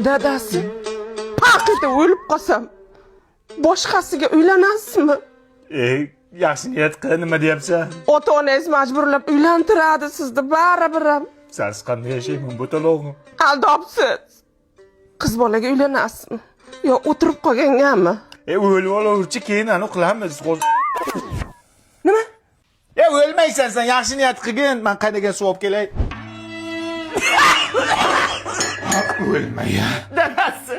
Dadasi, paqida o'lib qolsam, boshqasiga uylanasizmi? Yaxshi niyat qil, nima deyapsan? Ota-onangiz majburlab uylantiradi sizni baribir ham. Sensiz qanday yashayman bu talog'im? Aldobsiz. Qiz bolaga uylanasizmi? Yo o'tirib qolgangami? O'lib olaverchi, keyin uni qilamiz. Nima? O'lmaysan sen, yaxshi niyat qilgin. Men qaydaga suv olib kelay. O'lmaya. Dadasi,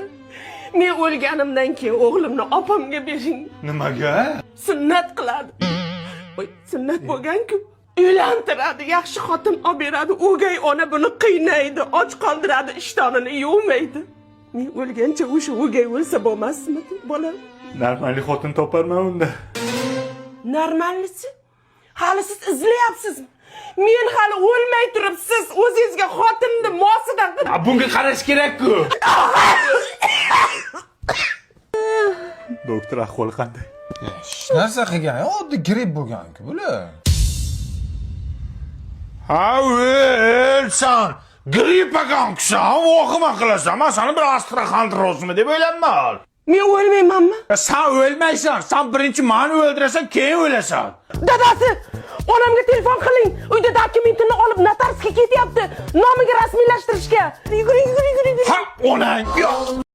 men o'lganimdan keyin o'g'limni opamga bering. Nimaga? Sunnat qiladi. Voy, sunnat bo'lgan-ku. Uylantiradi, yaxshi xotin olib beradi, o'gay ona buni qiynaydi, och qoldiradi, ishtonini yuvmaydi. Men o'lgancha o'sha o'gay o'lsa bo'lmasmi, bolam? Normalni xotin toparman unda. Normallisi? Hali siz izlayapsizmi? Men hali o'lmay turib, siz o'zingizga xotinni mosidan qilib... Bunga qarash kerak-ku. Doktor ahvoli qanday? Hech narsa qilgan, oddiy gripp bo'lgan-ku, bular. Ha, o'lsan. Grippaga o'xshab, vahima qilasan. Men seni bir Astraxandrozmi deb o'ylanman. Men o'lmaymanmi? Sen o'lmaysan. Sen birinchi meni o'ldirasan, keyin o'lasan. Dadasi, onamga telefon qiling. Uyda dokumentini olib notarsga ketyapti. Nomiga rasmiylashtirishga. Yuguring. Ha, onang.